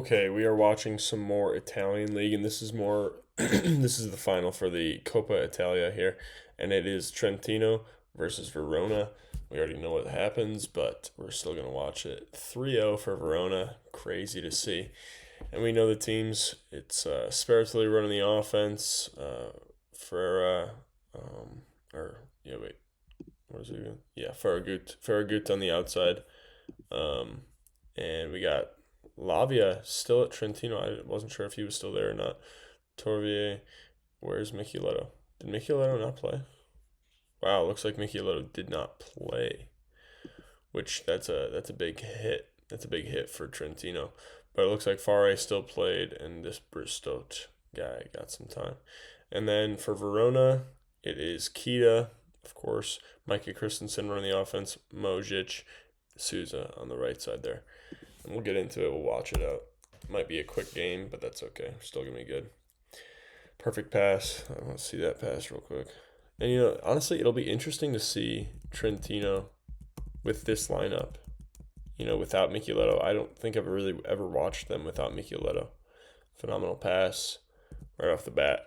Okay, we are watching some more Italian league, and this is more. This is the final for the Coppa Italia here, and it is Trentino versus Verona. We already know what happens, but we're still gonna watch it. 3-0 for Verona, crazy to see. And we know the teams. It's Spiritually running the offense. For or yeah, wait, what is it again? Yeah, Farragut on the outside. Um, and we got Lavia still at Trentino. I wasn't sure if he was still there or not. Torvier, where's Micheletto? Did Micheletto not play? Wow, looks like Micheletto did not play, which that's a big hit. That's a big hit for Trentino. But it looks like Fare still played, and this Bristot guy got some time. And then for Verona, it is Kita, of course, Micah Christensen running the offense, Mojic, Souza on the right side there. And we'll get into it. We'll watch it out. Might be a quick game, but that's okay. Still gonna be good. Perfect pass. I want to see that pass real quick. And honestly, it'll be interesting to see Trentino with this lineup. Without Micheletto, I don't think I've really ever watched them without Micheletto. Phenomenal pass right off the bat,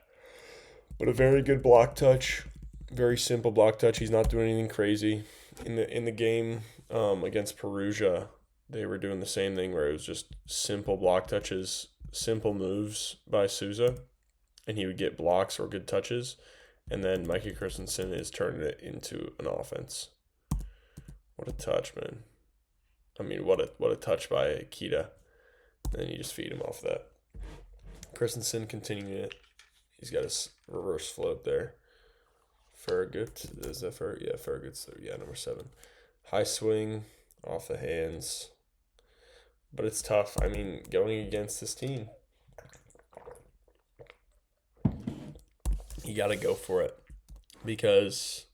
but a very good block touch. Very simple block touch. He's not doing anything crazy. In the game against Perugia, they were doing the same thing where it was just simple block touches, simple moves by Souza, and he would get blocks or good touches, and then Mikey Christensen is turning it into an offense. What a touch, man. I mean, what a touch by Kita. Then you just feed him off that. Christensen continuing it. He's got his reverse float there. Farragut. Is that Farragut? Yeah, Farragut's there. Yeah, number 7. High swing off the hands. But it's tough. I mean, going against this team, you got to go for it because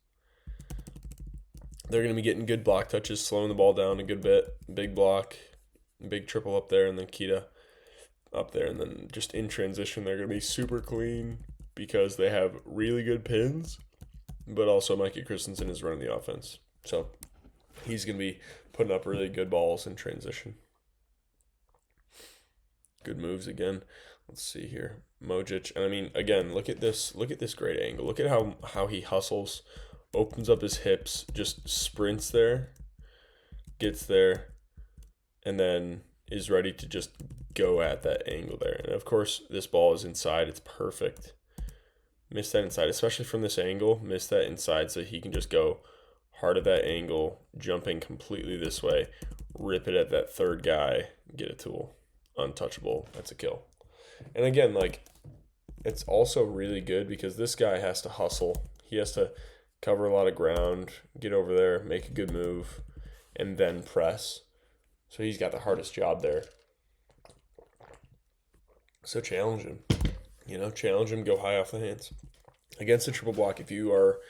they're going to be getting good block touches, slowing the ball down a good bit. Big block, big triple up there, and then Kita up there. And then just in transition, they're going to be super clean because they have really good pins, but also Mikey Christensen is running the offense. So he's going to be putting up really good balls in transition. Good moves again. Let's see here. Mojic. And I mean, again, look at this great angle. Look at how he hustles, opens up his hips, just sprints there, gets there, and then is ready to just go at that angle there. And of course, this ball is inside. It's perfect. Missed that inside, especially from this angle. Missed that inside so he can just go hard at that angle, jumping completely this way, rip it at that third guy, get a tool. Untouchable. That's a kill. And again, it's also really good because this guy has to hustle. He has to cover a lot of ground, get over there, make a good move, and then press. So he's got the hardest job there. So challenge him. Challenge him, go high off the hands. Against a triple block, if your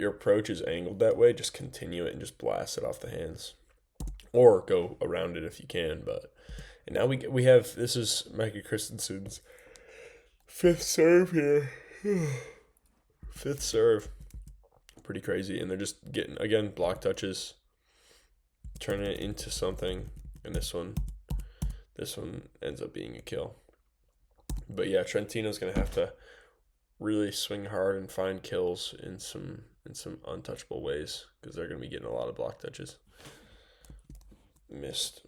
approach is angled that way, just continue it and just blast it off the hands. Or go around it if you can, and now we have, this is Mikey Christensen's 5th serve here. 5th serve. Pretty crazy. And they're just getting, again, block touches, turning it into something. And this one ends up being a kill. But yeah, Trentino's going to have to really swing hard and find kills in some untouchable ways because they're going to be getting a lot of block touches. Missed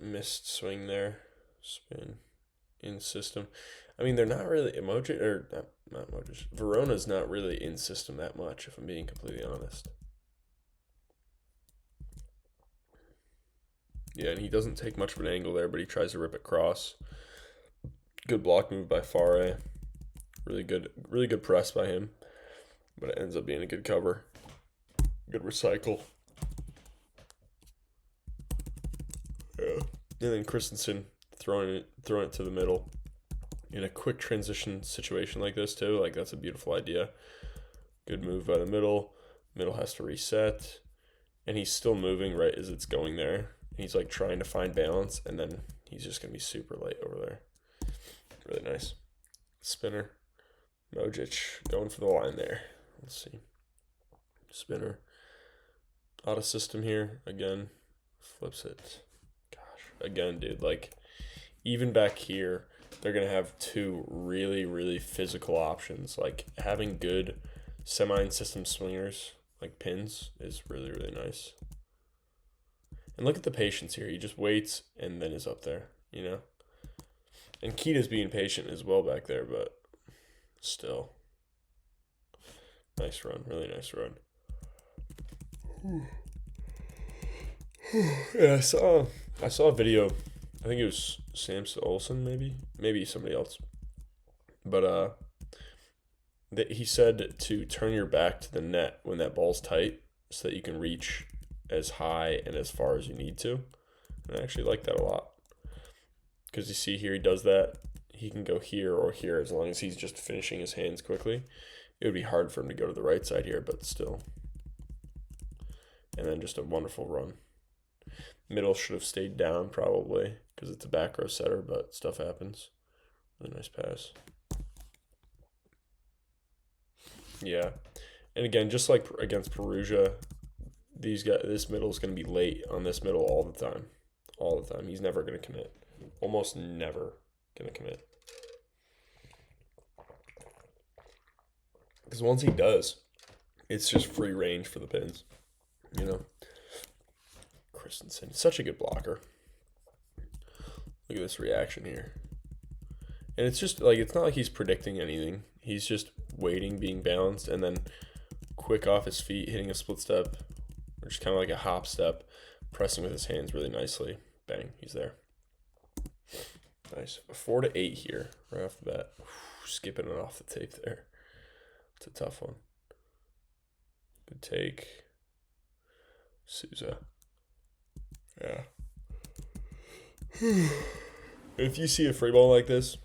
swing there. Spin in system. I mean, they're not really not Mojic. Verona's not really in system that much, if I'm being completely honest. Yeah, and he doesn't take much of an angle there, but he tries to rip it cross. Good block move by Fare. Really good press by him, but it ends up being a good cover. Good recycle. Yeah. And then Christensen throwing it to the middle in a quick transition situation like this too. That's a beautiful idea. Good move by the middle. Middle has to reset, and he's still moving right as it's going there. He's trying to find balance, and then he's just gonna be super light over there. Really nice. Spinner. Mojic going for the line there. Let's see. Spinner. Out of system here again. Flips it. Gosh. Again, dude, even back here, they're going to have two really, really physical options. Like having good semi system swingers, like pins, is really, really nice. And look at the patience here. He just waits and then is up there, you know? And Kita's being patient as well back there, but still. Nice run. Really nice run. Yeah, I saw a video. I think it was Samson Olsen, maybe somebody else. But that he said to turn your back to the net when that ball's tight, so that you can reach as high and as far as you need to. And I actually like that a lot because you see here he does that. He can go here or here as long as he's just finishing his hands quickly. It would be hard for him to go to the right side here, but still. And then just a wonderful run. Middle should have stayed down probably because it's a back row setter, but stuff happens. Really nice pass. Yeah. And again, just like against Perugia, this middle is going to be late on this middle all the time. All the time. He's never going to commit. Almost never going to commit. Because once he does, it's just free range for the pins. You know? Christenson, such a good blocker. Look at this reaction here. And it's just like, it's not like he's predicting anything. He's just waiting, being balanced, and then quick off his feet, hitting a split step, or just kind of like a hop step, pressing with his hands really nicely. Bang, he's there. Nice. 4-8 here, right off the bat. Skipping it off the tape there. It's a tough one. Good take. Souza. Yeah. If you see a free ball like this,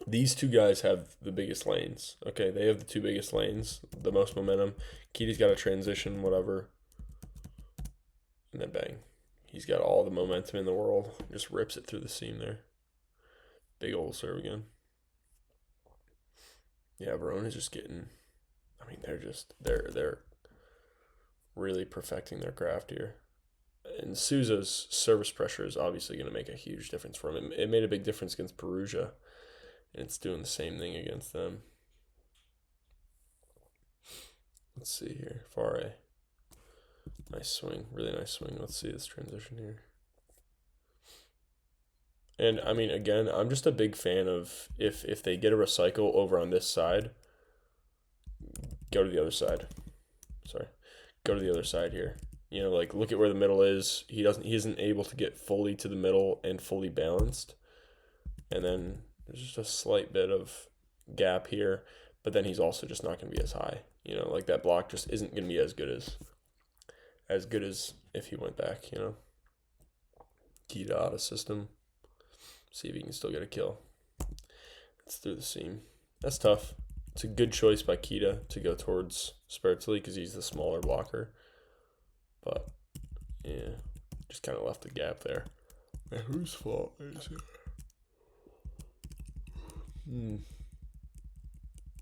these two guys have the biggest lanes. Okay, they have the two biggest lanes, the most momentum. Kita's got a transition, whatever. And then bang. He's got all the momentum in the world. Just rips it through the seam there. Big old serve again. Yeah, Verona's just getting, I mean, they're really perfecting their craft here. And Souza's service pressure is obviously going to make a huge difference for him. It made a big difference against Perugia, and it's doing the same thing against them. Let's see here. Fare. Nice swing. Really nice swing. Let's see this transition here. And, I mean, again, I'm just a big fan of if they get a recycle over on this side, go to the other side. Sorry. Go to the other side here. You know, like look at where the middle is. He isn't able to get fully to the middle and fully balanced. And then there's just a slight bit of gap here, but then he's also just not going to be as high. You know, like that block just isn't going to be as good as if he went back, you know. Kita out of system. See if he can still get a kill. It's through the seam. That's tough. It's a good choice by Kita to go towards Spertzli because he's the smaller blocker. But, yeah, just kind of left the gap there. And whose fault is it?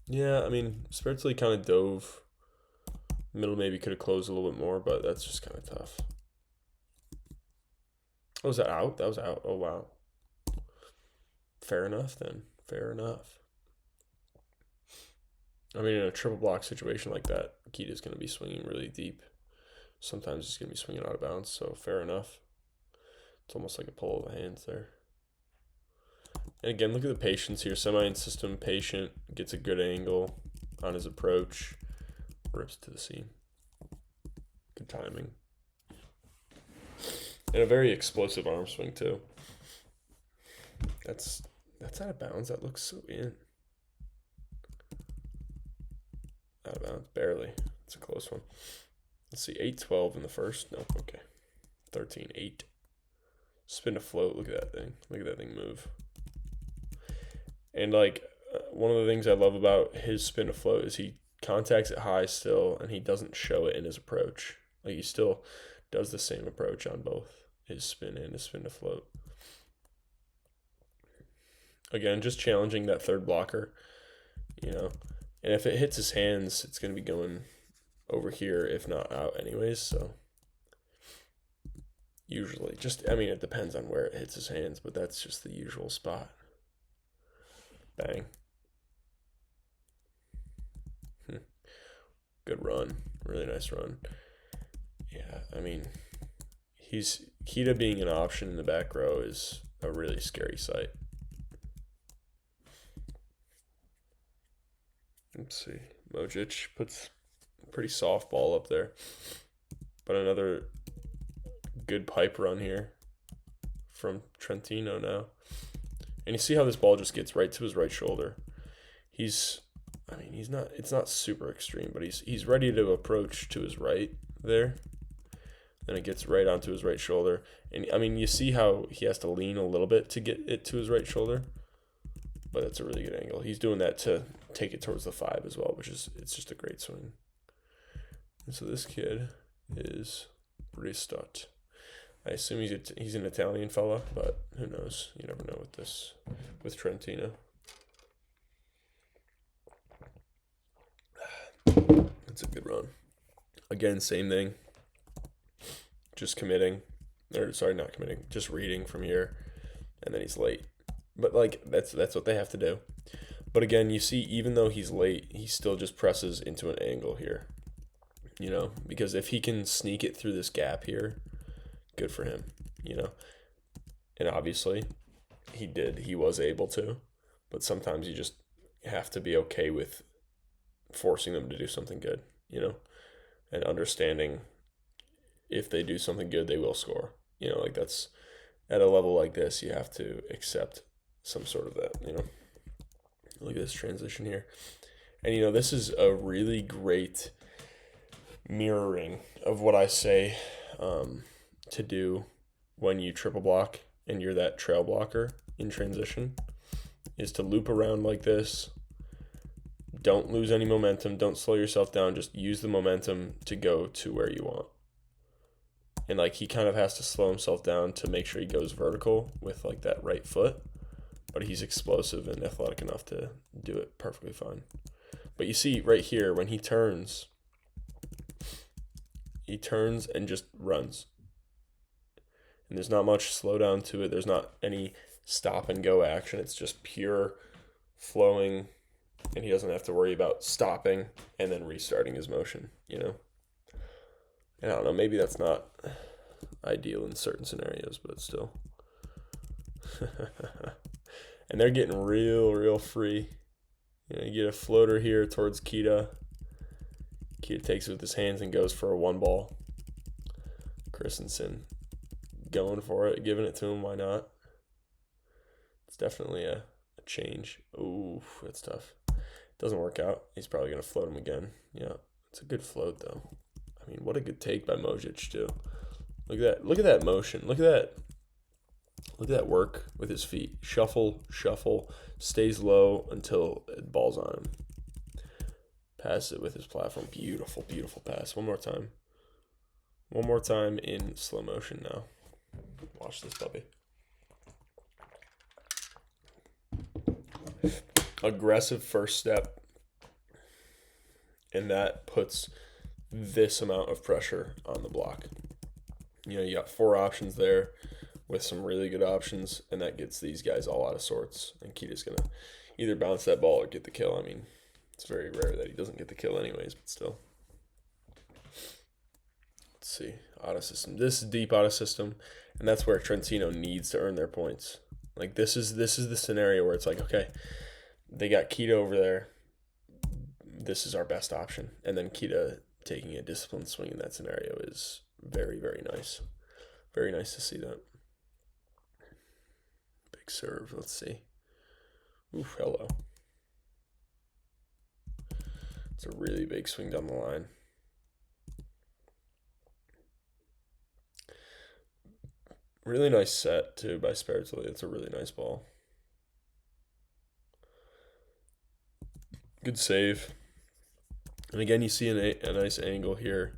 Yeah, I mean, Spertzli kind of dove. Middle maybe could have closed a little bit more, but that's just kind of tough. Oh, was that out? That was out. Oh, wow. Fair enough, then. Fair enough. I mean, in a triple block situation like that, Kita's going to be swinging really deep. Sometimes he's going to be swinging out of bounds, so fair enough. It's almost like a pull of the hands there. And again, look at the patience here. Semi-in system, patient, gets a good angle on his approach, rips to the seam. Good timing. And a very explosive arm swing, too. That's out of bounds. That looks so in. Out of bounds, barely. It's a close one. Let's see, 8-12 in the first. Nope, okay. 13-8. Spin to float. Look at that thing. Look at that thing move. And, like, one of the things I love about his spin to float is he contacts it high still, and he doesn't show it in his approach. Like, he still does the same approach on both his spin and his spin to float. Again, just challenging that third blocker, you know. And if it hits his hands, it's going to be going over here, if not out anyways, so Usually. Just, I mean, it depends on where it hits his hands, but that's just the usual spot. Bang. Good run. Really nice run. Yeah, I mean, Kita being an option in the back row is a really scary sight. Let's see. Mojic puts a pretty soft ball up there. But another good pipe run here from Trentino now. And you see how this ball just gets right to his right shoulder. It's not super extreme, but he's ready to approach to his right there. Then it gets right onto his right shoulder. And I mean, you see how he has to lean a little bit to get it to his right shoulder. But that's a really good angle. He's doing that to take it towards the 5 as well, it's just a great swing. And so this kid is pretty stout. I assume he's an Italian fella, but who knows? You never know with Trentino. It's a good run. Again, same thing. Just committing, or sorry, not committing. Just reading from here, and then he's late. But like that's what they have to do. But again, you see, even though he's late, he still just presses into an angle here. You know, because if he can sneak it through this gap here, good for him. You know, and obviously, he was able to, but sometimes you just have to be okay with forcing them to do something good. You know, and understanding if they do something good, they will score. You know, like that's at a level like this, you have to accept some sort of that. You know, look at this transition here, and you know this is a really great mirroring of what I say to do when you triple block and you're that trail blocker in transition, is to loop around like this. Don't lose any momentum. Don't slow yourself down. Just use the momentum to go to where you want. And like he kind of has to slow himself down to make sure he goes vertical with like that right foot. But he's explosive and athletic enough to do it perfectly fine. But you see right here, when he turns and just runs. And there's not much slowdown to it. There's not any stop and go action. It's just pure flowing, and he doesn't have to worry about stopping and then restarting his motion, you know? And I don't know, maybe that's not ideal in certain scenarios, but still. And they're getting real free. You know, you get a floater here towards Kita. Kita takes it with his hands and goes for a 1-ball. Christenson going for it, giving it to him, why not? It's definitely a change. Ooh, that's tough. Doesn't work out. He's probably going to float him again. Yeah, it's a good float, though. I mean, what a good take by Mojic, too. Look at that. Look at that motion. Look at that work with his feet. Shuffle, stays low until it balls on him. Pass it with his platform. Beautiful pass. One more time. One more time in slow motion now. Watch this puppy. Aggressive first step. And that puts this amount of pressure on the block. You know, you got 4 options there with some really good options, and that gets these guys all out of sorts. And Kita's going to either bounce that ball or get the kill. I mean, it's very rare that he doesn't get the kill anyways, but still. Let's see. Auto system. This is deep auto system, and that's where Trentino needs to earn their points. Like, this is the scenario where it's like, okay, they got Kita over there. This is our best option. And then Kita taking a disciplined swing in that scenario is very, very nice. Very nice to see that. Big serve. Let's see. Oof, hello. It's a really big swing down the line. Really nice set, too, by Spiritually. It's a really nice ball. Good save. And again, you see a nice angle here,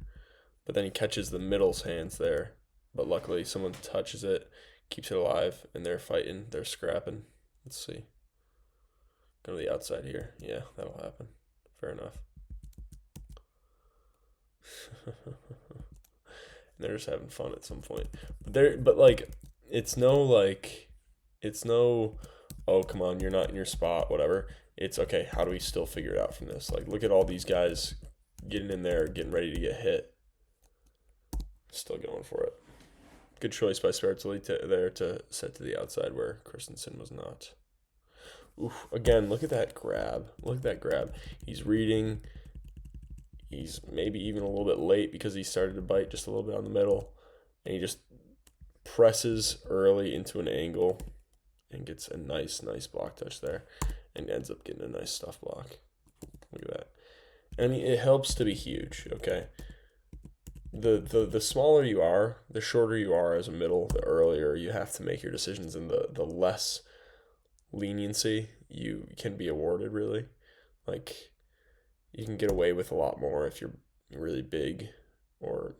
but then he catches the middle's hands there. But luckily, someone touches it, keeps it alive, and they're fighting. They're scrapping. Let's see. Go to the outside here. Yeah, that'll happen. Fair enough. And they're just having fun at some point. But like, it's no like, it's no, oh come on, you're not in your spot, whatever. It's okay. How do we still figure it out from this? Like, look at all these guys getting in there, getting ready to get hit. Still going for it. Good choice by Spertzli there to set to the outside where Christenson was not. Oof, again, look at that grab. Look at that grab. He's reading. He's maybe even a little bit late because he started to bite just a little bit on the middle. And he just presses early into an angle and gets a nice block touch there. And ends up getting a nice stuff block. Look at that. I mean, it helps to be huge, okay? The smaller you are, the shorter you are as a middle, the earlier you have to make your decisions, and the less leniency you can be awarded, really. Like, you can get away with a lot more if you're really big or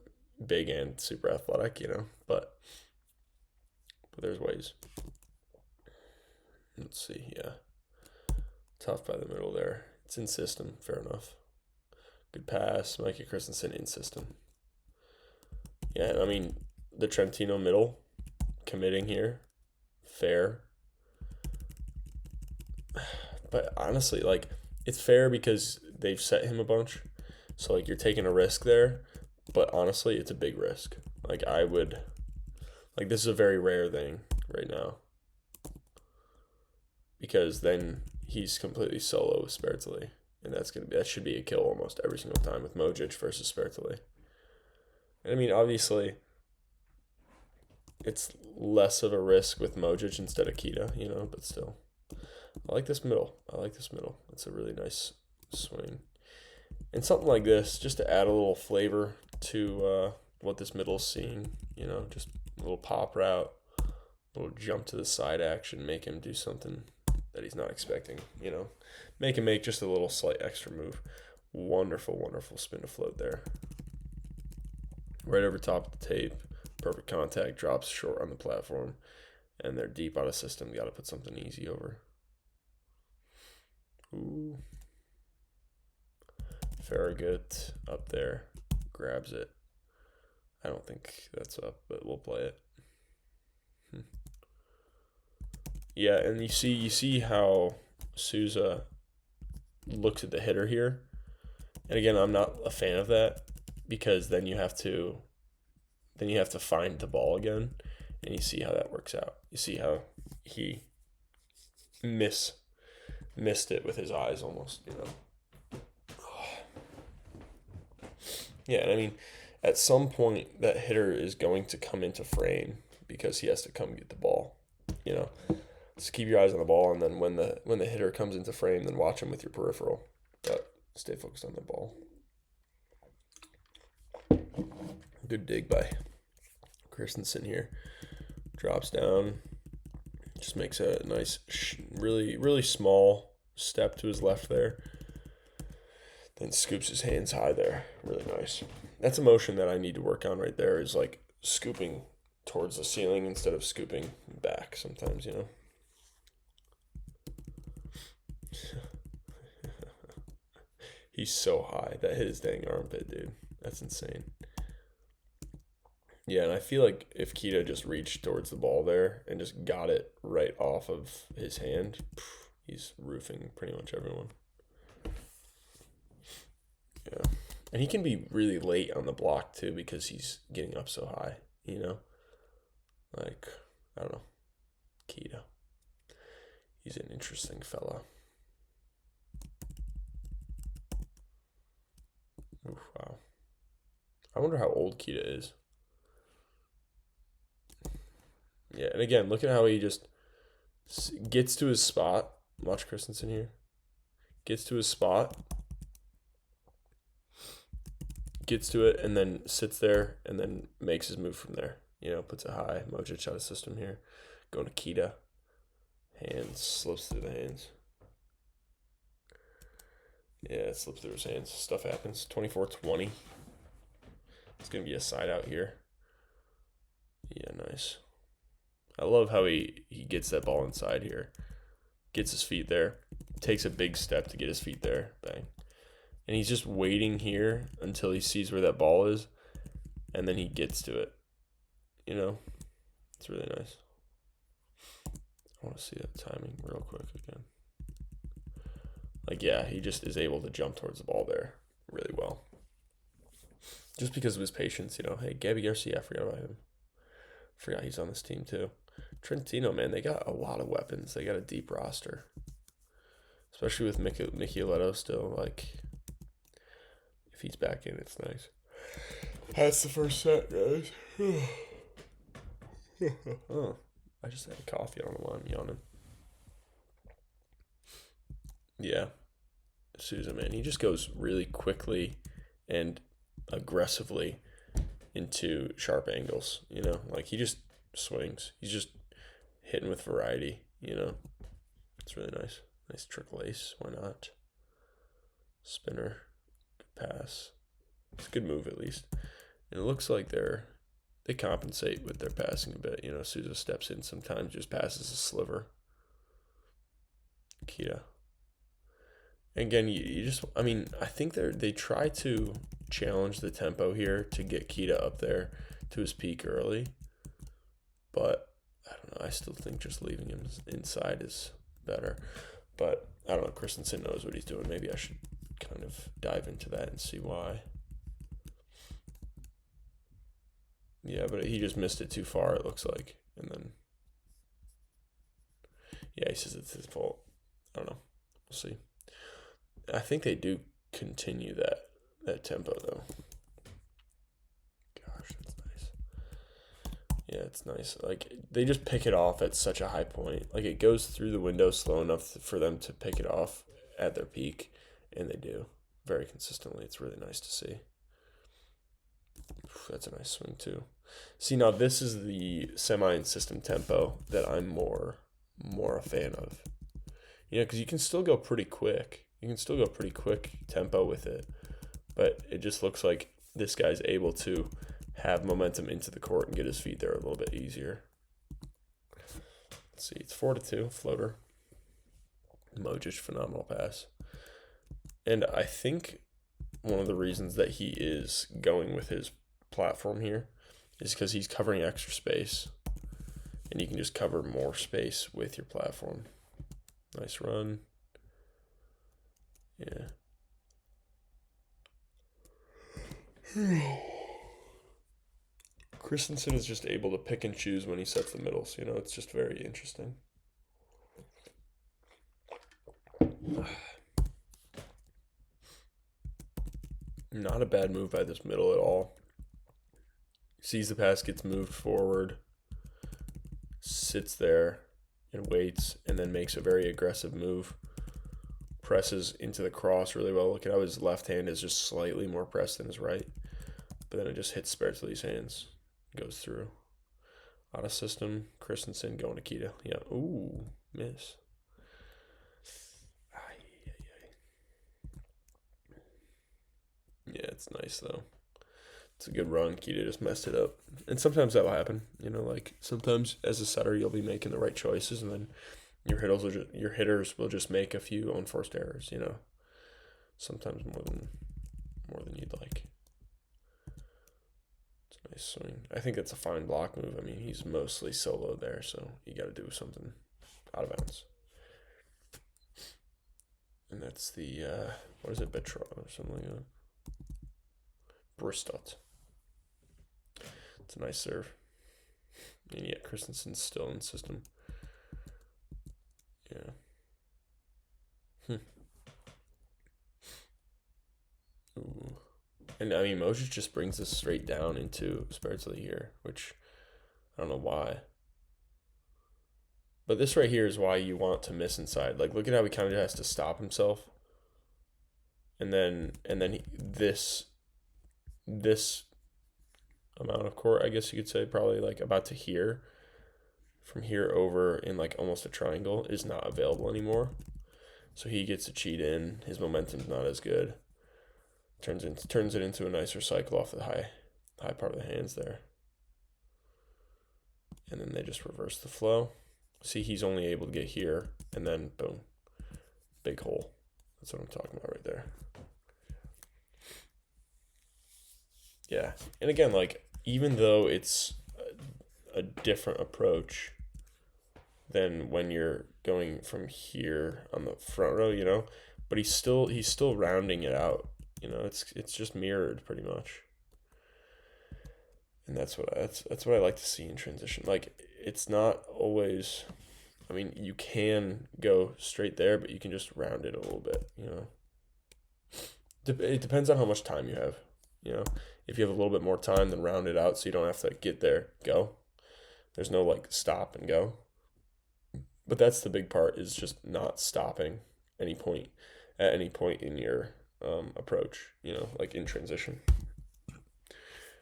big and super athletic, you know, but there's ways. Let's see, yeah. Tough by the middle there. It's in system, fair enough. Good pass, Mikey Christensen in system. Yeah, I mean, the Trentino middle committing here, fair. But honestly, like, it's fair because they've set him a bunch. So, like, you're taking a risk there. But honestly, it's a big risk. Like, this is a very rare thing right now. Because then he's completely solo with Spertzli. And that should be a kill almost every single time with Mojic versus Spertzli. And I mean, obviously, it's less of a risk with Mojic instead of Kita, you know, but still. I like this middle. It's a really nice swing. And something like this, just to add a little flavor to what this middle is seeing, you know, just a little pop route, a little jump to the side action, make him do something that he's not expecting, you know. Make him make just a little slight extra move. Wonderful spin to float there. Right over top of the tape. Perfect contact, drops short on the platform. And they're deep out of system. Got to put something easy over. Ooh. Farragut up there. Grabs it. I don't think that's up, but we'll play it. Yeah, and you see how Souza looks at the hitter here. And again, I'm not a fan of that because then you have to find the ball again, and you see how that works out. You see how he missed it with his eyes almost, you know. Yeah, and I mean, at some point that hitter is going to come into frame because he has to come get the ball, you know. Just keep your eyes on the ball, and then when the hitter comes into frame, then watch him with your peripheral. But stay focused on the ball. Good dig by Christensen here. Drops down. Just makes a nice, really small step to his left there. Then scoops his hands high there. Really nice. That's a motion that I need to work on right there, is like scooping towards the ceiling instead of scooping back sometimes, you know. He's so high. That hit his dang armpit, dude. That's insane. Yeah, and I feel like if Kita just reached towards the ball there and just got it right off of his hand, he's roofing pretty much everyone. Yeah. And he can be really late on the block, too, because he's getting up so high, you know? Like, I don't know. Kita. He's an interesting fella. Oof, wow. I wonder how old Kita is. Yeah, and again, look at how he just gets to his spot. Watch Christensen here. Gets to his spot. Gets to it, and then sits there, and then makes his move from there. You know, puts it high. Mojic out of system here. Going to Kita. Hands. Slips through the hands. Yeah, it slips through his hands. Stuff happens. 24-20. It's going to be a side out here. Yeah, nice. I love how he gets that ball inside here. Gets his feet there. Takes a big step to get his feet there. Bang. And he's just waiting here until he sees where that ball is. and then he gets to it. You know, it's really nice. I want to see that timing real quick again. Like, yeah, he just is able to jump towards the ball there really well. Just because of his patience, you know. Hey, Gabby Garcia, I forgot about him. Forgot he's on this team too. Trentino, man, they got a lot of weapons. They got a deep roster. Especially with Micheletto still, like, if he's back in, it's nice. That's the first set, guys. Oh, I just had coffee. I don't know why I'm yawning. Yeah, Souza, man, he just goes really quickly and aggressively into sharp angles, you know? Like, he just swings. He's just hitting with variety, you know? It's really nice. Nice triple ace. Why not? Spinner. Good pass. It's a good move, at least. And it looks like they compensate with their passing a bit. You know, Souza steps in sometimes, just passes a sliver. Kita. Again, you just, I mean, I think they try to challenge the tempo here to get Kita up there to his peak early. But, I don't know, I still think just leaving him inside is better. But, I don't know, Christenson knows what he's doing. Maybe I should kind of dive into that and see why. Yeah, but he just missed it too far, it looks like. And then, yeah, he says it's his fault. I don't know. We'll see. I think they do continue that tempo, though. Gosh, that's nice. Yeah, it's nice. Like, they just pick it off at such a high point. Like, it goes through the window slow enough for them to pick it off at their peak, and they do very consistently. It's really nice to see. That's a nice swing, too. See, now this is the semi-insistent tempo that I'm more a fan of. You know, because you can still go pretty quick. You can still go pretty quick tempo with it. But it just looks like this guy's able to have momentum into the court and get his feet there a little bit easier. Let's see, it's 4-2, floater. Mojic, phenomenal pass. And I think one of the reasons that he is going with his platform here is because he's covering extra space. And you can just cover more space with your platform. Nice run. Yeah. Christenson is just able to pick and choose when he sets the middles. You know, it's just very interesting. Not a bad move by this middle at all. Sees the pass, gets moved forward, sits there and waits, and then makes a very aggressive move. Presses into the cross really well. Look at how his left hand is just slightly more pressed than his right. But then it just hits Spertli's hands. Goes through. Out of system. Christensen going to Kita. Yeah. Ooh. Miss. Yeah, it's nice though. It's a good run. Kita just messed it up. And sometimes that'll happen. You know, like sometimes as a setter you'll be making the right choices and then your hitters will just make a few unforced errors, you know. Sometimes more than you'd like. It's a nice swing. I think it's a fine block move. I mean, he's mostly solo there, so you got to do something out of bounds. And that's the what is it, Betron or something like that? Bristot. It's a nice serve. And yet Christensen's still in system. Yeah. Ooh. And I mean, Mojic just brings this straight down into Spertli here, which I don't know why. But this right here is why you want to miss inside. Like, look at how he kind of has to stop himself. And then this amount of court, I guess you could say, probably like about to here, from here over in like almost a triangle, is not available anymore. So he gets to cheat in. His momentum's not as good. Turns it into a nicer cycle off the high part of the hands there. And then they just reverse the flow. See, he's only able to get here, and then boom, big hole. That's what I'm talking about right there. Yeah. And again, like, even though it's a different approach than when you're going from here on the front row, but he's still rounding it out. It's just mirrored pretty much. And that's what I like to see in transition. Like, it's not always, I mean, you can go straight there, but you can just round it a little bit. It depends on how much time you have. You know, if you have a little bit more time, then round it out so you don't have to get there, go. There's no like stop and go. But that's the big part, is just not stopping any point at any point in your approach. Like in transition.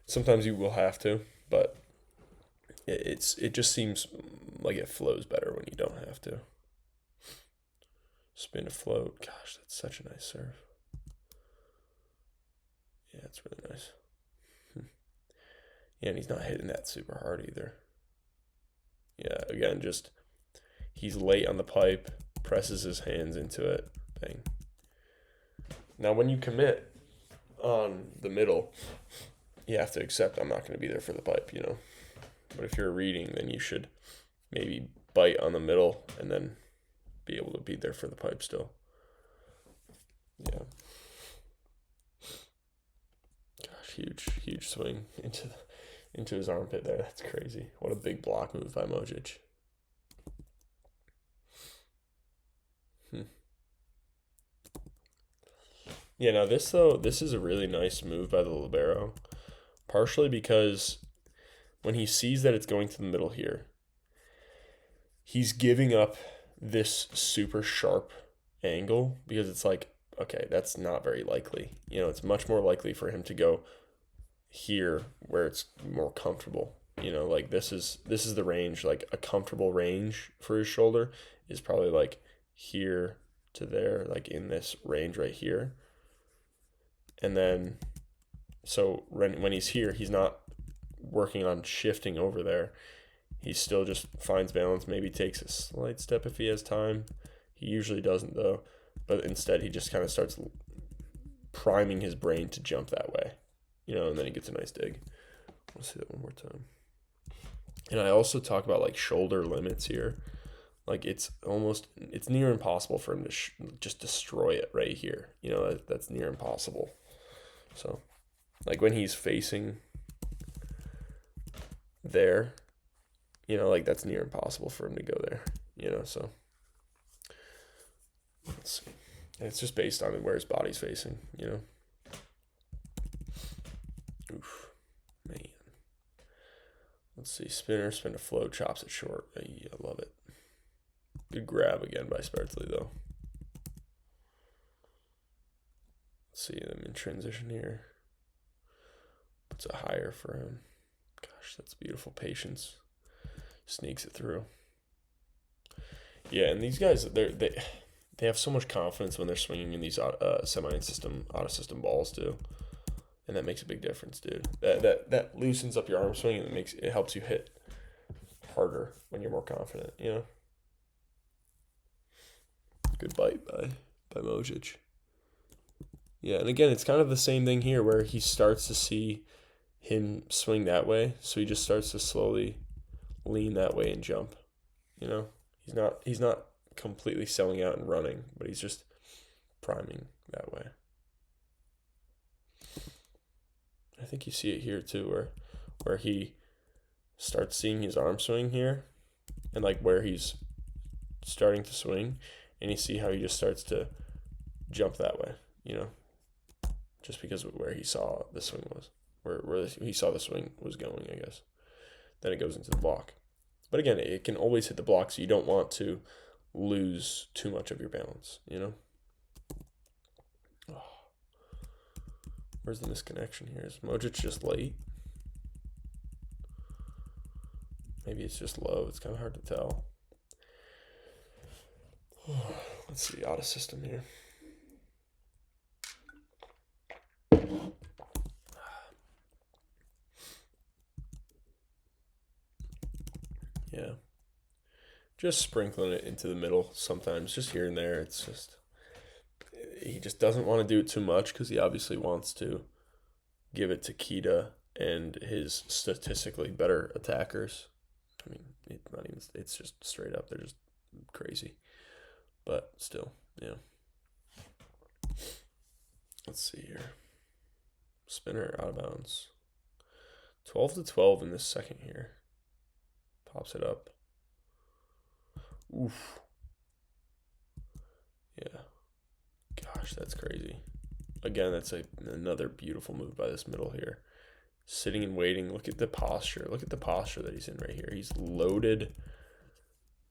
Sometimes you will have to, but it just seems like it flows better when you don't have to. Spin to float. Gosh, that's such a nice serve. Yeah, it's really nice. Yeah, and he's not hitting that super hard either. Yeah, again, just he's late on the pipe, presses his hands into it. Bang. Now, when you commit on the middle, you have to accept I'm not going to be there for the pipe. But if you're reading, then you should maybe bite on the middle and then be able to be there for the pipe still. Yeah. Gosh, huge swing into his armpit there. That's crazy. What a big block move by Mojic. Yeah, now this is a really nice move by the libero, partially because when he sees that it's going to the middle here, he's giving up this super sharp angle because it's like, okay, that's not very likely. It's much more likely for him to go here where it's more comfortable. Like this is the range, like a comfortable range for his shoulder is probably like here to there, like in this range right here. And then so when he's here, he's not working on shifting over there. He still just finds balance, maybe takes a slight step if he has time. He usually doesn't, though. But instead, he just kind of starts priming his brain to jump that way, and then he gets a nice dig. Let's see that one more time. And I also talk about, like, shoulder limits here. Like, it's near impossible for him to just destroy it right here. That's near impossible. So, like, when he's facing there, like that's near impossible for him to go there, so it's just based on where his body's facing. Oof, man. Let's see, spin to flow, chops it short. I love it. Good grab again by Spertley, though. Let's see them in transition here. Puts it higher for him. Gosh, that's beautiful patience. Sneaks it through. Yeah, and these guys, they have so much confidence when they're swinging in these semi-system, out-of-system balls too, and that makes a big difference, dude. That loosens up your arm swing and it helps you hit harder when you're more confident. Good bite by Mojic. Yeah, and again, it's kind of the same thing here where he starts to see him swing that way, so he just starts to slowly lean that way and jump. He's not completely selling out and running, but he's just priming that way. I think you see it here too, where he starts seeing his arm swing here, and like where he's starting to swing, and you see how he just starts to jump that way. Just because of where he saw the swing was, where he saw the swing was going, I guess. Then it goes into the block. But again, it can always hit the block, so you don't want to lose too much of your balance, Oh. Where's the misconnection here? Is Mojic just late? Maybe it's just low. It's kind of hard to tell. Let's see, out of system here. Yeah. Just sprinkling it into the middle sometimes, just here and there. It's just, he just doesn't want to do it too much because he obviously wants to give it to Kita and his statistically better attackers. I mean, it's just straight up. They're just crazy. But still, yeah. Let's see here. Spinner out of bounds. 12-12 in this second here. Pops it up. Oof. Yeah. Gosh, that's crazy. Again, that's another beautiful move by this middle here. Sitting and waiting. Look at the posture. Look at the posture that he's in right here. He's loaded,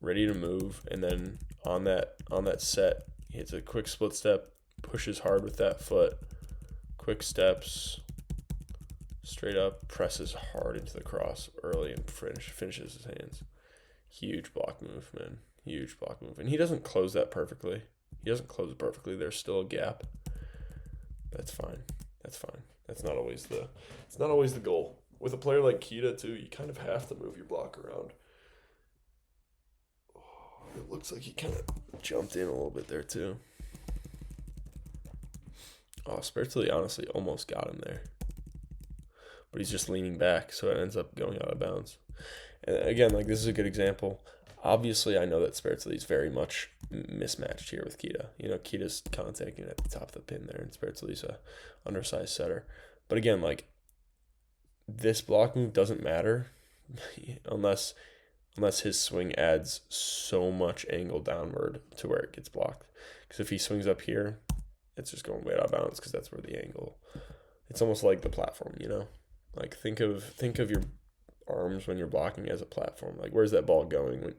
ready to move, and then on that set, he hits a quick split step, pushes hard with that foot, quick steps, straight up, presses hard into the cross early and finishes his hands. Huge block move, man. Huge block move. And he doesn't close that perfectly. He doesn't close it perfectly. There's still a gap. That's fine. That's fine. It's not always the goal. With a player like Kita too, you kind of have to move your block around. Oh, it looks like he kind of jumped in a little bit there too. Oh, Spertoli honestly almost got him there. But he's just leaning back, so it ends up going out of bounds. And again, like, this is a good example. Obviously, I know that Spertoli is very much mismatched here with Kita. You know, Kita's contacting at the top of the pin there, and Spertoli's a undersized setter. But again, like, this block move doesn't matter unless his swing adds so much angle downward to where it gets blocked. Because if he swings up here, it's just going way out of bounds because that's where the angle. It's almost like the platform, you know. Like, think of your arms when you're blocking as a platform. Like, where's that ball going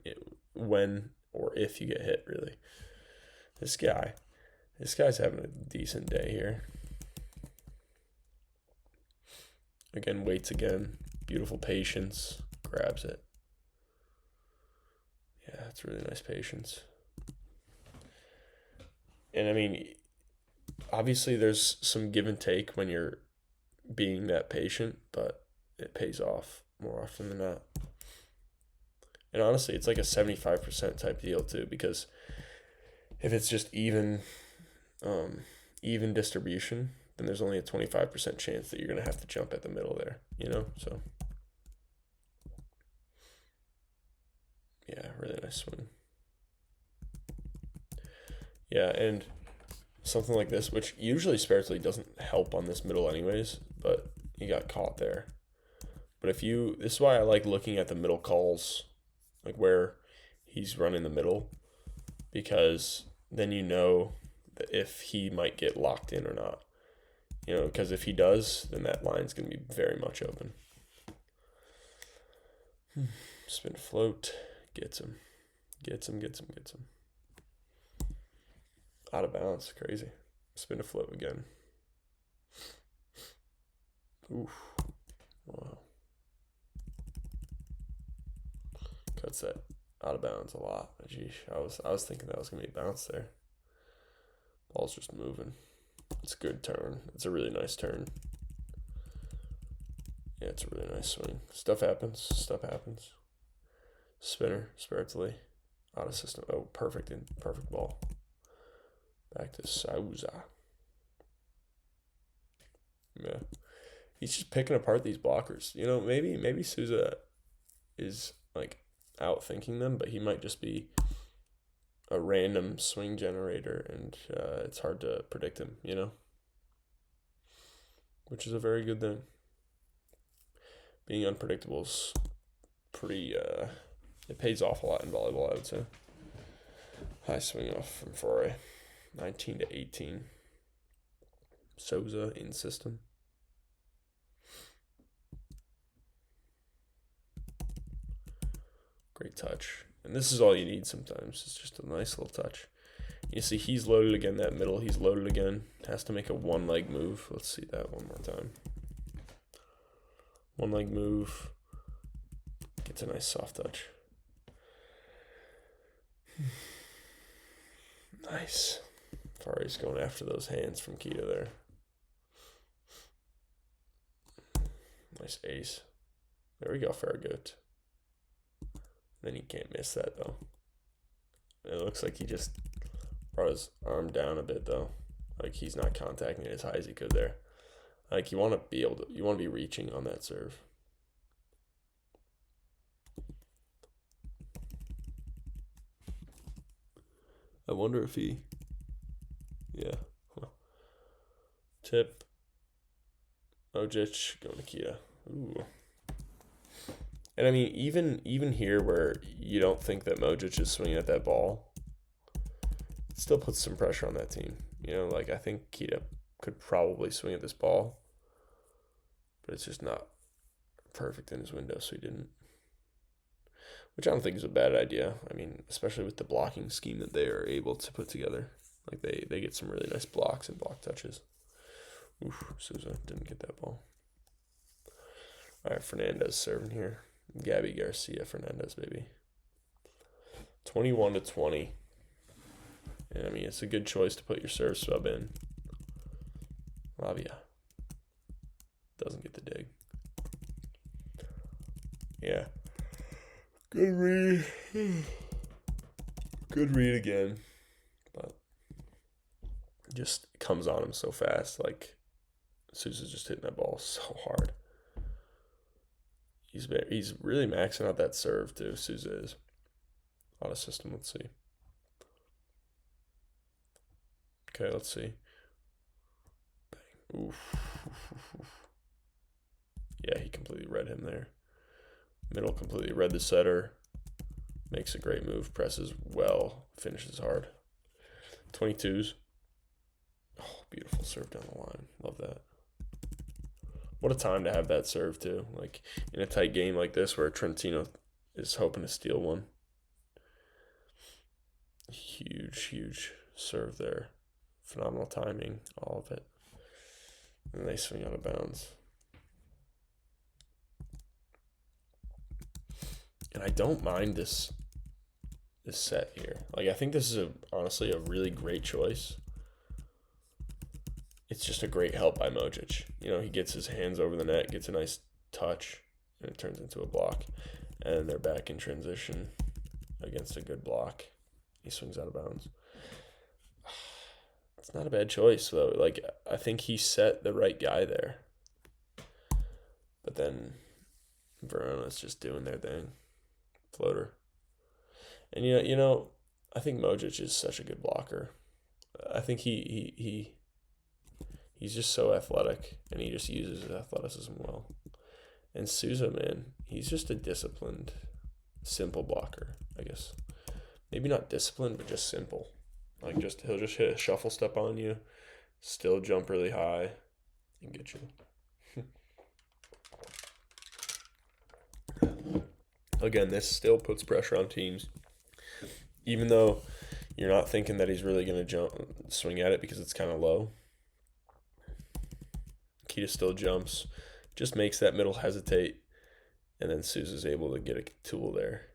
when or if you get hit, really? This guy's having a decent day here. Again, waits again. Beautiful patience. Grabs it. Yeah, it's really nice patience. And I mean, obviously there's some give and take when you're being that patient, but it pays off more often than not. And honestly, it's like a 75% type deal too, because if it's just even distribution, then there's only a 25% chance that you're going to have to jump at the middle there, you know? So, yeah, really nice swing. Yeah, and something like this, which usually Spertoli doesn't help on this middle anyways, but he got caught there. But this is why I like looking at the middle calls, like where he's running the middle, because then you know if he might get locked in or not. You know, because if he does, then that line's going to be very much open. Spin float. Gets him. Out of bounds. Crazy. Spin to float again. Oof. Wow. Cuts that out of bounds a lot. Geez, I was thinking that was going to be a bounce there. Ball's just moving. It's a good turn. It's a really nice turn. Yeah, it's a really nice swing. Stuff happens. Spinner, Spertoli, out of system. Oh, perfect ball. Back to Souza. Yeah. He's just picking apart these blockers. You know, maybe Souza is like out thinking them, but he might just be a random swing generator, and it's hard to predict him, you know? Which is a very good thing. Being unpredictable is pretty, it pays off a lot in volleyball, I would say. High swing off from Foray. 19-18. Souza in system. Great touch. And this is all you need sometimes. It's just a nice little touch. You see he's loaded again, that middle. He's loaded again. Has to make a one-leg move. Let's see that one more time. One-leg move. Gets a nice soft touch. Nice. Faray's going after those hands from Kita there. Nice ace. There we go, Farragut. Then he can't miss that, though. It looks like he just brought his arm down a bit, though. Like, he's not contacting it as high as he could there. Like you want to be reaching on that serve. I wonder if yeah. Huh. Tip, Mojic, going to Kita. Ooh. And I mean, even here where you don't think that Mojic is swinging at that ball, it still puts some pressure on that team. Like I think Kita could probably swing at this ball, but it's just not perfect in his window, so he didn't. Which I don't think is a bad idea. I mean, especially with the blocking scheme that they are able to put together. Like they get some really nice blocks and block touches. Oof, Souza didn't get that ball. All right, Fernandez serving here. Gabby Garcia Fernandez, baby. 21-20. And I mean, it's a good choice to put your serve sub in. Lavia doesn't get the dig. Yeah. Good read. Good read again. But just comes on him so fast. Like, Sousa's just hitting that ball so hard. He's really maxing out that serve, too. Souza is. On a system, let's see. Okay, let's see. Bang. Oof. Yeah, he completely read him there. Middle completely read the setter. Makes a great move. Presses well. Finishes hard. 22s. Oh, beautiful serve down the line. Love that. What a time to have that serve, too. Like, in a tight game like this where Trentino is hoping to steal one. Huge serve there. Phenomenal timing. All of it. And they swing out of bounds. And I don't mind this set here. Like, I think this is honestly a really great choice. It's just a great help by Mojic. He gets his hands over the net, gets a nice touch, and it turns into a block. And they're back in transition against a good block. He swings out of bounds. It's not a bad choice, though. Like, I think he set the right guy there. But then Verona's just doing their thing. Floater. And I think Mojic is such a good blocker. I think he's just so athletic, and he just uses his athleticism well. And Souza, man, he's just a disciplined, simple blocker, I guess. Maybe not disciplined, but just simple. Like he'll just hit a shuffle step on you, still jump really high, and get you. Again, this still puts pressure on teams, even though you're not thinking that he's really going to swing at it because it's kind of low. Kita still jumps, just makes that middle hesitate, and then Souza's able to get a tool there.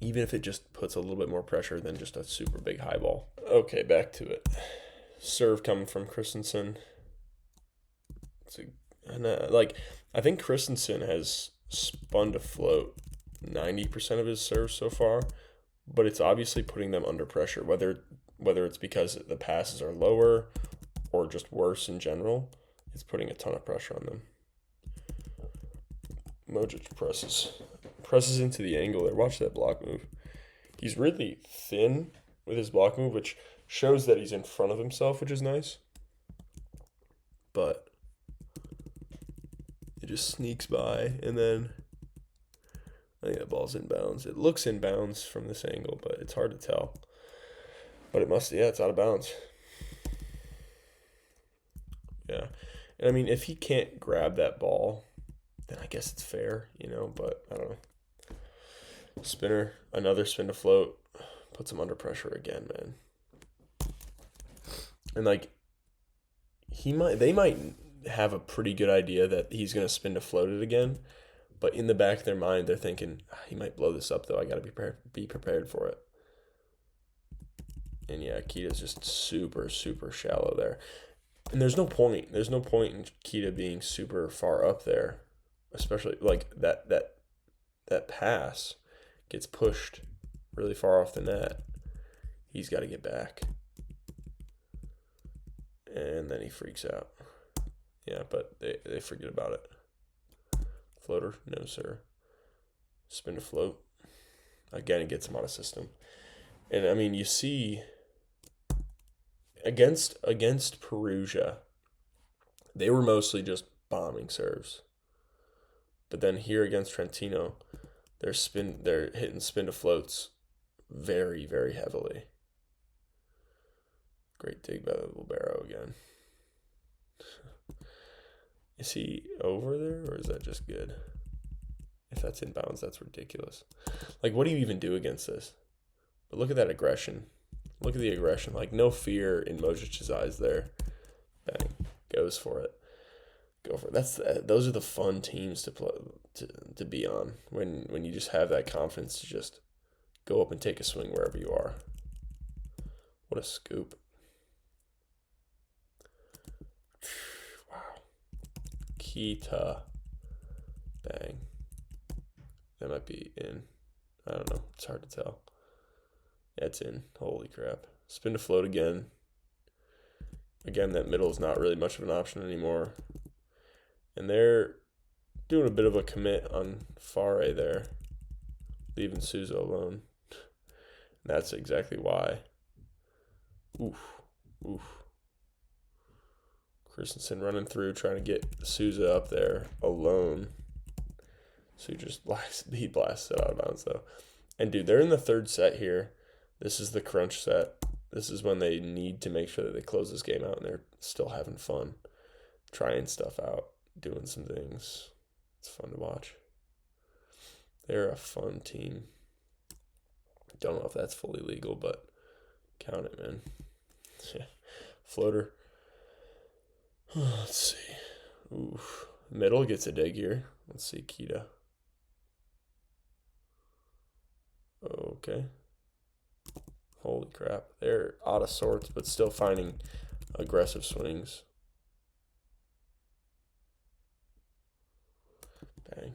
Even if it just puts a little bit more pressure than just a super big high ball. Okay, back to it. Serve coming from Christenson. I think Christenson has spun to float 90% of his serves so far, but it's obviously putting them under pressure, whether it's because the passes are lower or just worse in general. It's putting a ton of pressure on them. Mojic presses into the angle there. Watch that block move. He's really thin with his block move, which shows that he's in front of himself, which is nice. But it just sneaks by, and then I think that ball's in bounds. It looks in bounds from this angle, but it's hard to tell. But it's out of bounds. Yeah. And I mean, if he can't grab that ball, then I guess it's fair, but I don't know. Spinner, another spin to float, puts him under pressure again, man. And they might have a pretty good idea that he's going to spin to float it again, but in the back of their mind, they're thinking, he might blow this up, though. I got to be prepared for it. And yeah, Kita's just super, super shallow there. And there's no point. There's no point in Kita being super far up there, especially like that pass gets pushed really far off the net. He's got to get back. And then he freaks out. Yeah, but they forget about it. Floater, no sir. Spin to float. Again, it gets him out of system. And I mean, you see against Perugia, they were mostly just bombing serves. But then here against Trentino, they're hitting spin to floats very, very heavily. Great dig by the libero again. Is he over there, or is that just good? If that's inbounds, that's ridiculous. Like, what do you even do against this? But look at that aggression. Look at the aggression. Like, no fear in Modric's eyes there. Bang. Goes for it. Go for it. Those are the fun teams to play to be on when you just have that confidence to just go up and take a swing wherever you are. What a scoop. Wow. Kita. Bang. That might be in. I don't know. It's hard to tell. Yeah, it's in. Holy crap. Spin to float again. Again, that middle is not really much of an option anymore. And they're doing a bit of a commit on Fare there, leaving Souza alone. And that's exactly why. Oof. Oof. Christenson running through, trying to get Souza up there alone. So he blasts it out of bounds, though. And, dude, they're in the third set here. This is the crunch set. This is when they need to make sure that they close this game out, and they're still having fun, trying stuff out, doing some things. It's fun to watch. They're a fun team. Don't know if that's fully legal, but count it, man. Yeah. Floater. Let's see. Oof. Middle gets a dig here. Let's see, Kita. Okay. Holy crap. They're out of sorts, but still finding aggressive swings. Bang.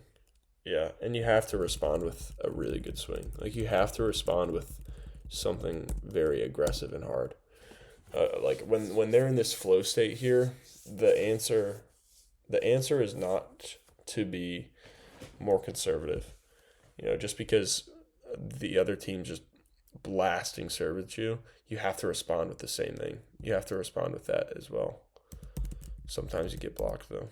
Yeah, and you have to respond with a really good swing. Like, you have to respond with something very aggressive and hard. Like, when they're in this flow state here, the answer is not to be more conservative. Just because the other team's just blasting serve at you, you have to respond with the same thing. You have to respond with that as well. Sometimes you get blocked, though.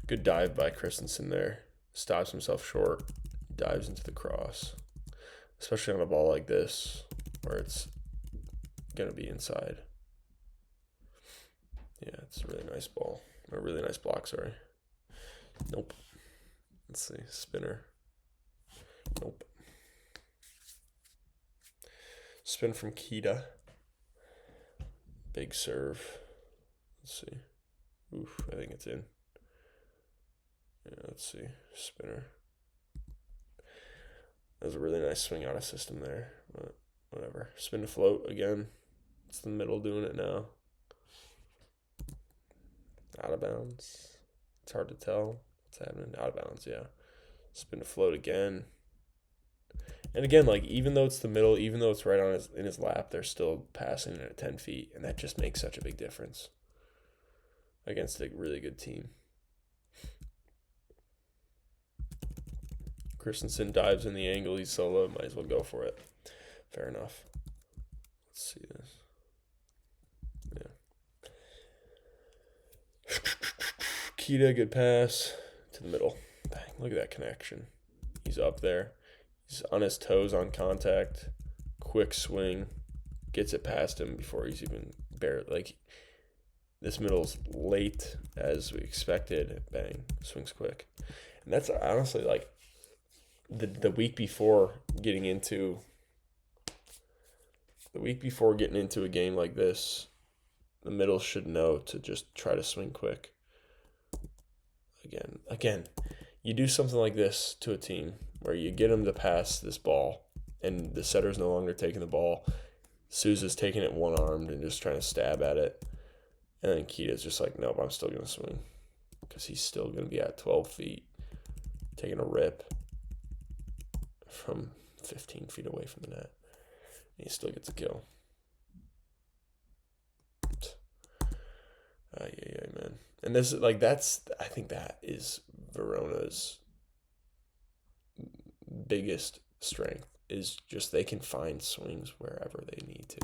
Good dive by Christenson there. Stops himself short, dives into the cross. Especially on a ball like this, where it's going to be inside. Yeah, it's a really nice ball. A really nice block, sorry. Nope. Let's see. Spinner. Nope. Spin from Kita. Big serve. Let's see. Oof, I think it's in. Yeah, let's see. Spinner. That was a really nice swing out of system there. But whatever. Spin to float again. It's the middle doing it now. Out of bounds. It's hard to tell what's happening. Out of bounds, yeah. Spin to float again. And again, like, even though it's the middle, even though it's right on in his lap, they're still passing it at 10 feet. And that just makes such a big difference against a really good team. Christensen dives in the angle. He's solo. Might as well go for it. Fair enough. Let's see this. Yeah. Kita, good pass to the middle. Bang. Look at that connection. He's up there. He's on his toes on contact. Quick swing. Gets it past him before he's even barely. Like, this middle's late as we expected. Bang. Swings quick. And that's honestly like the week before getting into a game like this, the middle should know to just try to swing quick. Again, you do something like this to a team where you get them to pass this ball and the setter's no longer taking the ball. Souza's taking it one-armed and just trying to stab at it. And then Kita's just like, nope, I'm still going to swing. Because he's still going to be at 12 feet, taking a rip from 15 feet away from the net. And he still gets a kill. Yeah, man. And this like that's I think that is Verona's biggest strength is just they can find swings wherever they need to.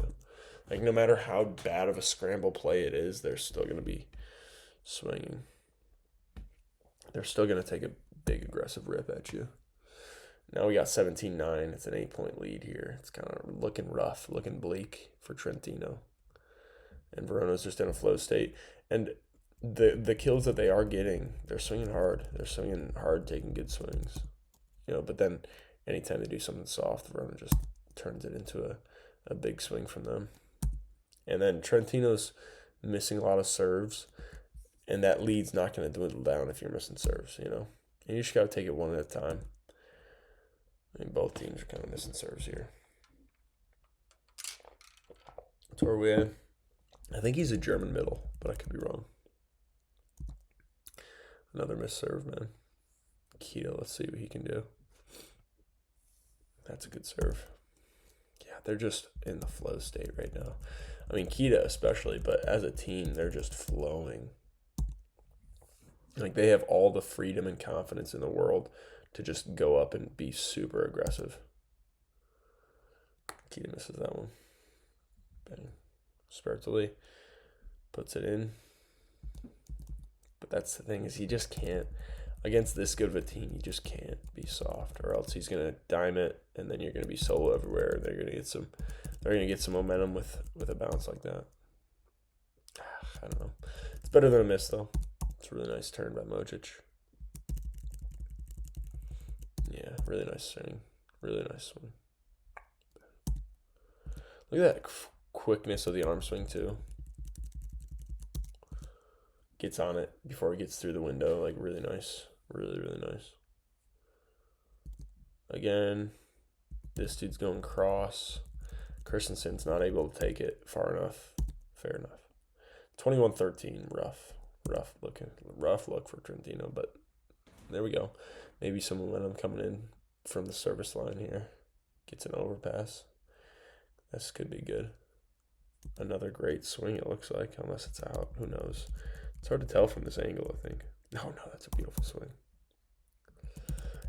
Like no matter how bad of a scramble play it is, they're still going to be swinging. They're still going to take a big aggressive rip at you. Now we got 17-9. It's an 8-point lead here. It's kind of looking rough, looking bleak for Trentino. And Verona's just in a flow state. And the kills that they are getting, they're swinging hard. They're swinging hard, taking good swings. But then anytime they do something soft, Verona just turns it into a big swing from them. And then Trentino's missing a lot of serves, and that lead's not going to dwindle down if you're missing serves, And you just got to take it one at a time. I mean, both teams are kind of missing serves here. That's where we at. I think he's a German middle, but I could be wrong. Another missed serve, man. Keto, let's see what he can do. That's a good serve. Yeah, they're just in the flow state right now. I mean, Keita especially, but as a team, they're just flowing. Like, they have all the freedom and confidence in the world to just go up and be super aggressive. Keita misses that one. Bang. Spertoli puts it in. But that's the thing is he just can't. Against this good of a team, you just can't be soft, or else he's gonna dime it, and then you're gonna be solo everywhere, and they're gonna get some momentum with a bounce like that. I don't know. It's better than a miss though. It's a really nice turn by Mojic. Yeah, really nice swing. Really nice swing. Look at that quickness of the arm swing too. Gets on it before it gets through the window. Like really nice. Really, really nice. Again, this dude's going cross. Christenson's not able to take it far enough. Fair enough. 21-13. Rough look for Trentino, but there we go. Maybe some momentum coming in from the service line here. Gets an overpass. This could be good. Another great swing, it looks like, unless it's out. Who knows? It's hard to tell from this angle, I think. No, that's a beautiful swing.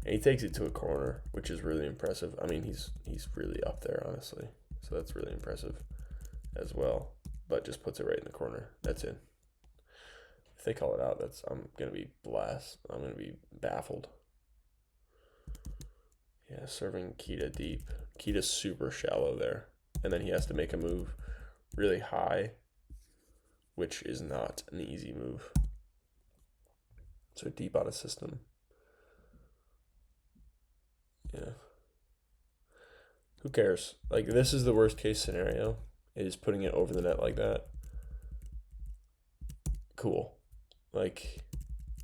And he takes it to a corner, which is really impressive. I mean, he's really up there, honestly. So that's really impressive as well. But just puts it right in the corner. That's in. If they call it out, I'm gonna be I'm gonna be baffled. Yeah, serving Keita deep. Keita's super shallow there. And then he has to make a move really high, which is not an easy move. So deep out of system. Yeah. Who cares? Like, this is the worst case scenario, is putting it over the net like that. Cool. Like,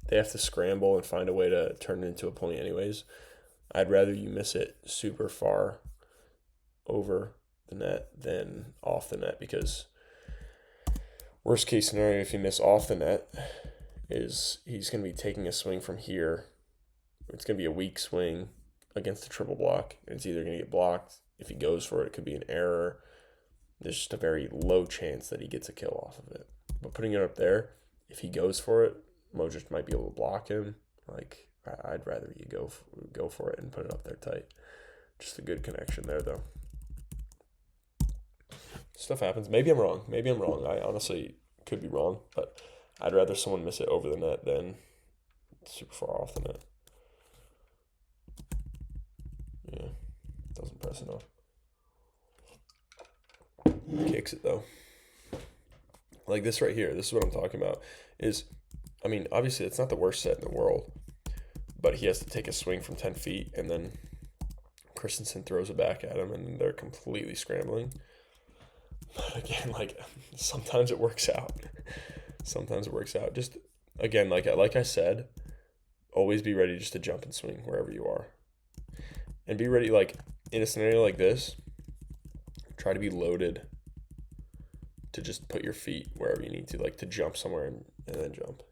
they have to scramble and find a way to turn it into a point anyways. I'd rather you miss it super far over the net than off the net, because worst case scenario, if you miss off the net, is he's going to be taking a swing from here. It's going to be a weak swing against the triple block. It's either going to get blocked. If he goes for it, it could be an error. There's just a very low chance that he gets a kill off of it. But putting it up there, if he goes for it, Mojic might be able to block him. Like, I'd rather you go for it and put it up there tight. Just a good connection there, though. Stuff happens. Maybe I'm wrong. I honestly could be wrong, but I'd rather someone miss it over the net than super far off the net. Yeah, doesn't press enough. Kicks it, though. Like this right here, this is what I'm talking about. I mean, obviously it's not the worst set in the world, but he has to take a swing from 10 feet, and then Christenson throws it back at him, and they're completely scrambling. But again, like, sometimes it works out. Just, again, like I said, always be ready just to jump and swing wherever you are. And be ready, like, in a scenario like this, try to be loaded to just put your feet wherever you need to, like to jump somewhere and then jump,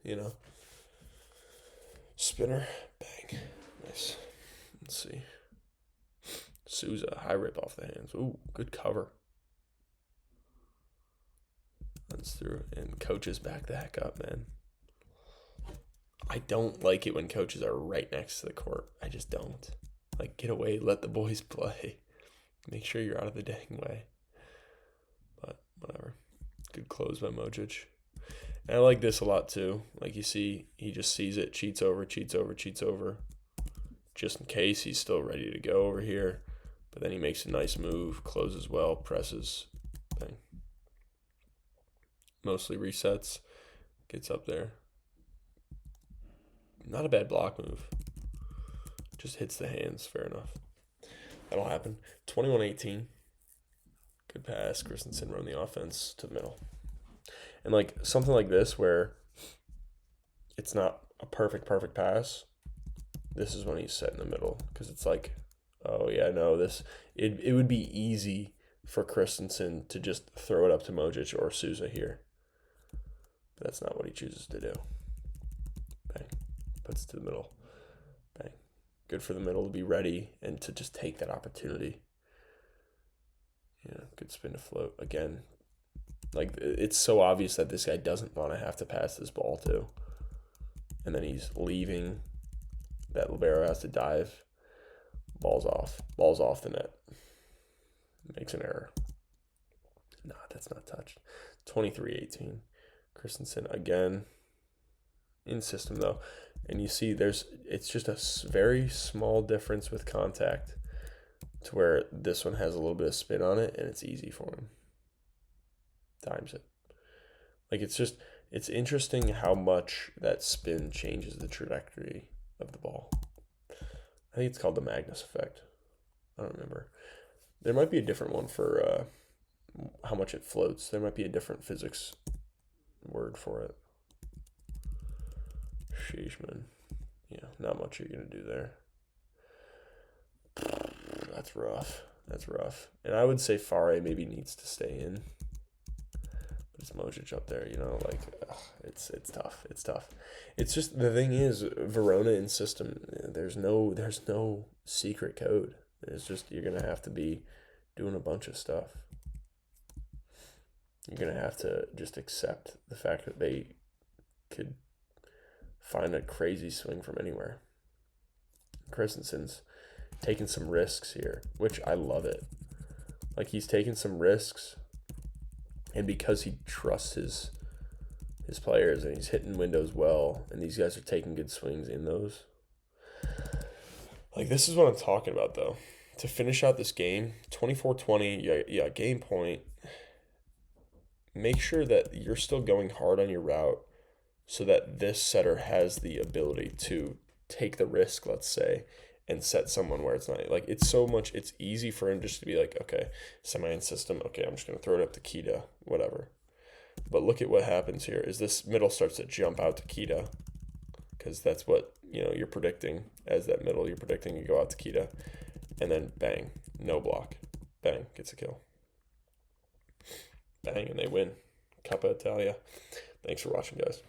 Spinner, bang, nice. Let's see. Souza, high rip off the hands. Ooh, good cover. Runs through, and coaches back the heck up, man. I don't like it when coaches are right next to the court. I just don't. Like, get away, let the boys play. Make sure you're out of the dang way. But whatever. Good close by Modric. And I like this a lot too. Like, you see, he just sees it, cheats over. Just in case he's still ready to go over here. But then he makes a nice move, closes well, presses, bang. Mostly resets, gets up there. Not a bad block move. Just hits the hands, fair enough. That'll happen. 21-18. Good pass. Christenson run the offense to the middle. And like something like this where it's not a perfect pass, this is when he's set in the middle. Because it's like, oh yeah, no, it would be easy for Christensen to just throw it up to Modric or Souza here. But that's not what he chooses to do. Bang. Puts it to the middle. Bang. Good for the middle to be ready and to just take that opportunity. Yeah, good spin to float. Again, like, it's so obvious that this guy doesn't want to have to pass this ball to. And then he's leaving. That libero has to dive. Ball's off the net. Makes an error. Nah, that's not touched. 23-18. Christensen again. In system though. And you see it's just a very small difference with contact to where this one has a little bit of spin on it and it's easy for him. Times it. Like, it's interesting how much that spin changes the trajectory of the ball. I think it's called the Magnus effect. I don't remember. There might be a different one for how much it floats. There might be a different physics word for it. Sheesh, man. Yeah, not much you're going to do there. That's rough. And I would say Fare maybe needs to stay in. But it's Modric up there, like, it's tough. It's just, the thing is, Verona in system, there's no secret code. It's just, you're going to have to be doing a bunch of stuff. You're going to have to just accept the fact that they could find a crazy swing from anywhere. Christensen's taking some risks here, which I love it. Like, he's taking some risks, and because he trusts his players and he's hitting windows well, and these guys are taking good swings in those. Like, this is what I'm talking about, though. To finish out this game, 24-20, yeah, game point. Make sure that you're still going hard on your route so that this setter has the ability to take the risk, let's say, and set someone where it's not. Like, it's easy for him just to be like, okay, semi in system, okay, I'm just going to throw it up to Kita, whatever. But look at what happens here is this middle starts to jump out to Kita, because that's what, you're predicting as that middle. You're predicting you go out to Kita, and then bang, no block. Bang, gets a kill. Bang, and they win. Coppa Italia. Thanks for watching, guys.